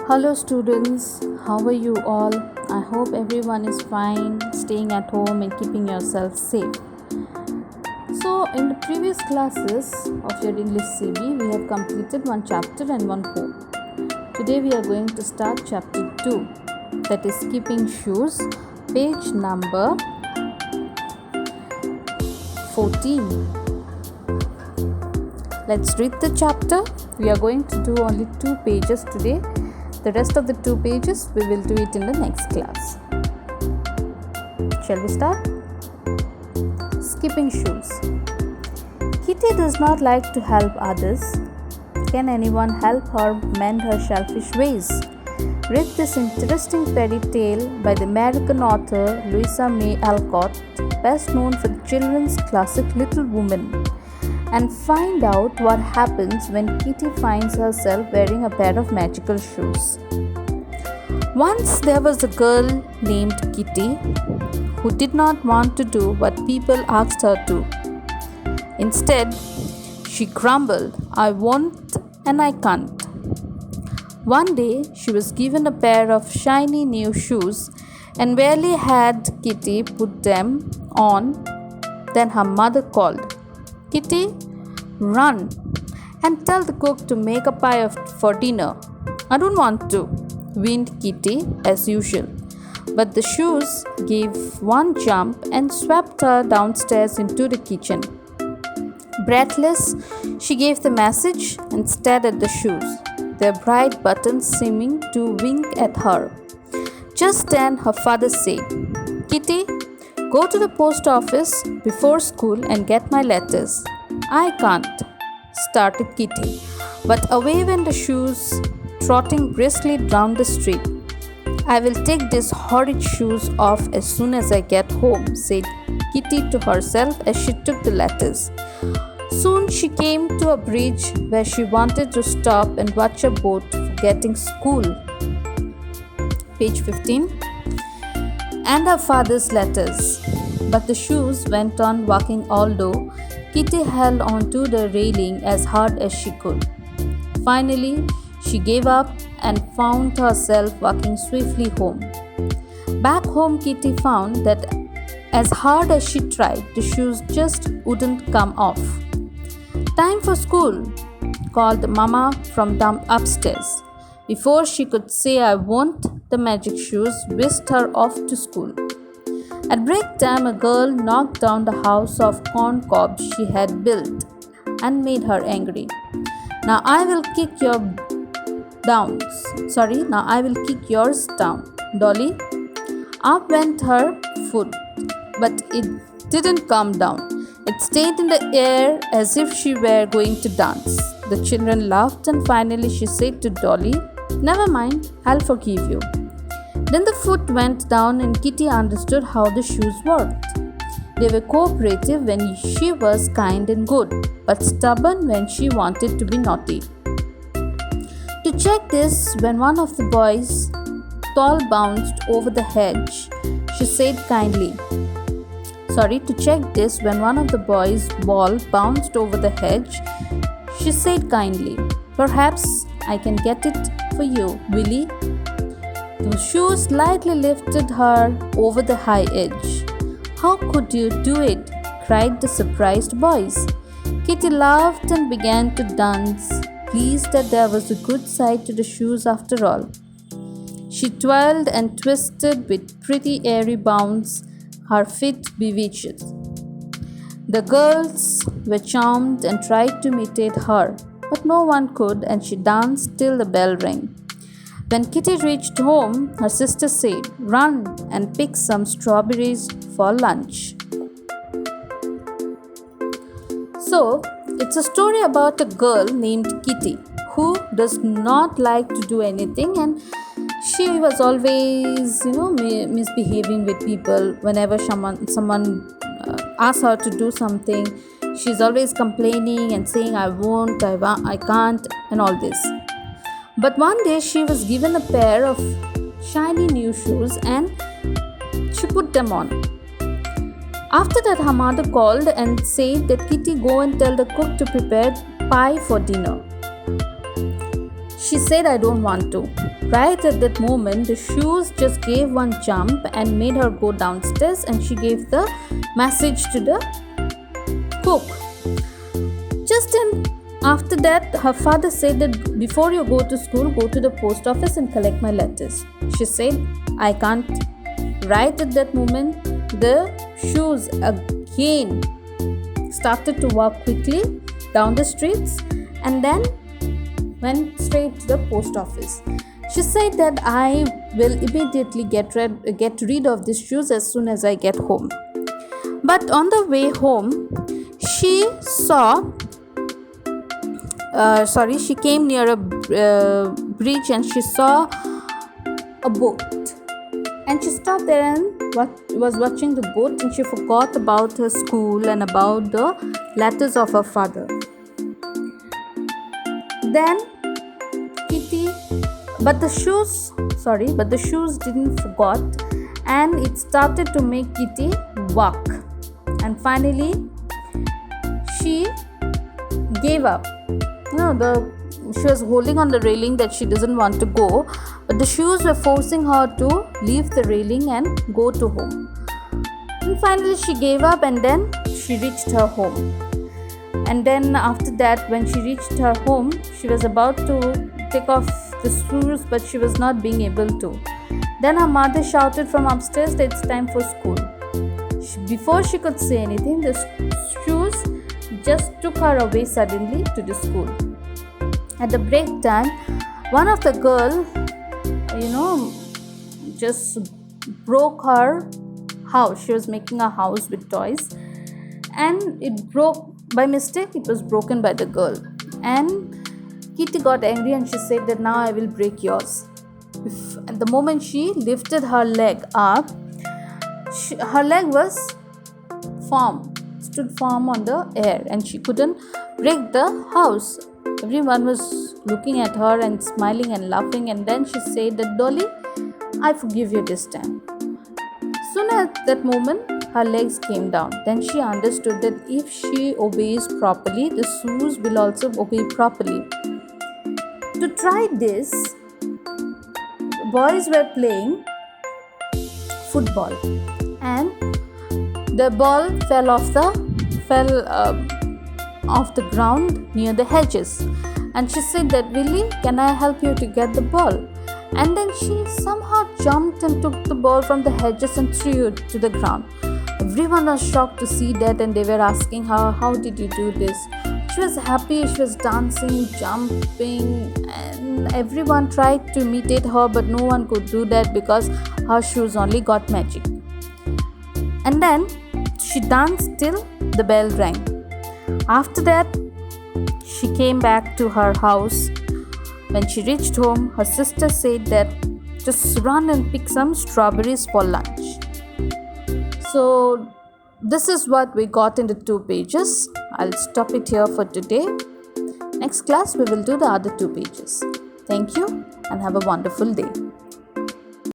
Hello, students. How are you all? I hope everyone is fine, staying at home and keeping yourself safe. So, in the previous classes of your English CB, we have completed one chapter and one poem. Today, we are going to start chapter 2, that is Skipping Shoes, page number 14. Let's read the chapter. We are going to do only 2 pages today. The rest of the 2 pages we will do it in the next class. Shall we start? Skipping shoes. Kitty does not like to help others. Can anyone help her mend her selfish ways? Read this interesting fairy tale by the American author Louisa May Alcott, best known for the children's classic Little Women, and find out what happens when Kitty finds herself wearing a pair of magical shoes. Once there was a girl named Kitty who did not want to do what people asked her to. Instead, she grumbled, "I won't and I can't." One day, she was given a pair of shiny new shoes, and barely had Kitty put them on than her mother called, "Kitty, run and tell the cook to make a pie for dinner." "I don't want to," whined Kitty as usual. But the shoes gave one jump and swept her downstairs into the kitchen. Breathless, she gave the message and stared at the shoes, their bright buttons seeming to wink at her. Just then her father said, "Kitty, go to the post office before school and get my letters." "I can't," started Kitty, but away went the shoes, trotting briskly down the street. "I will take these horrid shoes off as soon as I get home," said Kitty to herself as she took the letters. Soon she came to a bridge where she wanted to stop and watch a boat forgetting school. Page 15. And her father's letters. But the shoes went on walking, although Kitty held onto the railing as hard as she could. Finally, she gave up and found herself walking swiftly home. Back home, Kitty found that as hard as she tried, the shoes just wouldn't come off. "Time for school," called Mama from upstairs. Before she could say "I won't," the magic shoes whisked her off to school. At break time, a girl knocked down the house of corn cobs she had built and made her angry. Now I will kick yours down, Dolly." Up went her foot, but it didn't come down. It stayed in the air as if she were going to dance. The children laughed, and finally she said to Dolly, "Never mind, I'll forgive you." Then the foot went down, and Kitty understood how the shoes worked. They were cooperative when she was kind and good, but stubborn when she wanted to be naughty. To check this, when one of the boys' ball bounced over the hedge, she said kindly, "Perhaps I can get it for you, Willie." The shoes lightly lifted her over the high edge. "How could you do it?" cried the surprised boys. Kitty laughed and began to dance, pleased that there was a good side to the shoes after all. She twirled and twisted with pretty airy bounds, her feet bewitched. The girls were charmed and tried to imitate her, but no one could, and she danced till the bell rang. When Kitty reached home, her sister said, "Run and pick some strawberries for lunch." So, it's a story about a girl named Kitty who does not like to do anything, and she was always, misbehaving with people. Whenever someone asks her to do something, she's always complaining and saying, "I won't, I can't," and all this. But one day she was given a pair of shiny new shoes and she put them on. After that, her mother called and said that Kitty go and tell the cook to prepare pie for dinner. She She said, I don't want to. Right at that moment, the shoes just gave one jump and made her go downstairs, and she gave the message to the cook. Just after that, her father said that before you go to school, go to the post office and collect my letters. She said, I can't. Right at that moment, the shoes again started to walk quickly down the streets and then went straight to the post office. She said that I will immediately get rid of these shoes as soon as I get home. But on the way home, she came near a bridge and she saw a boat. And she stopped there and was watching the boat, and she forgot about her school and about the letters of her father. Then but the shoes didn't forgot, and it started to make Kitty walk. And finally, she gave up. She was holding on the railing that she doesn't want to go, but the shoes were forcing her to leave the railing and go to home. And finally, she gave up, and then she reached her home. And then after that, when she reached her home, she was about to take off the shoes, but she was not being able to. Then her mother shouted from upstairs that it's time for school. Before she could say anything, the shoes just took her away suddenly to the school. At the break time, one of the girls, just broke her house. She was making a house with toys, and it broke by mistake. It was broken by the girl, and Kitty got angry and she said that now I will break yours. At the moment she lifted her leg up, her leg was stood firm on the air, and she couldn't break the house. Everyone was looking at her and smiling and laughing, and then she said that, Dolly, I forgive you this time. Soon at that moment, her legs came down. Then she understood that if she obeys properly, the shoes will also obey properly. To try this, boys were playing football, and the ball fell off the ground near the hedges. And she said that, Willie, can I help you to get the ball? And then she somehow jumped and took the ball from the hedges and threw it to the ground. Everyone was shocked to see that, and they were asking her, how did you do this? She was happy, she was dancing, jumping, and everyone tried to imitate her, but no one could do that because her shoes only got magic. And then she danced till the bell rang. After that, she came back to her house. When she reached home, her sister said that just run and pick some strawberries for lunch. So this is what we got in the 2 pages. I'll stop it here for today. Next class we will do the other 2 pages. Thank you and have a wonderful day.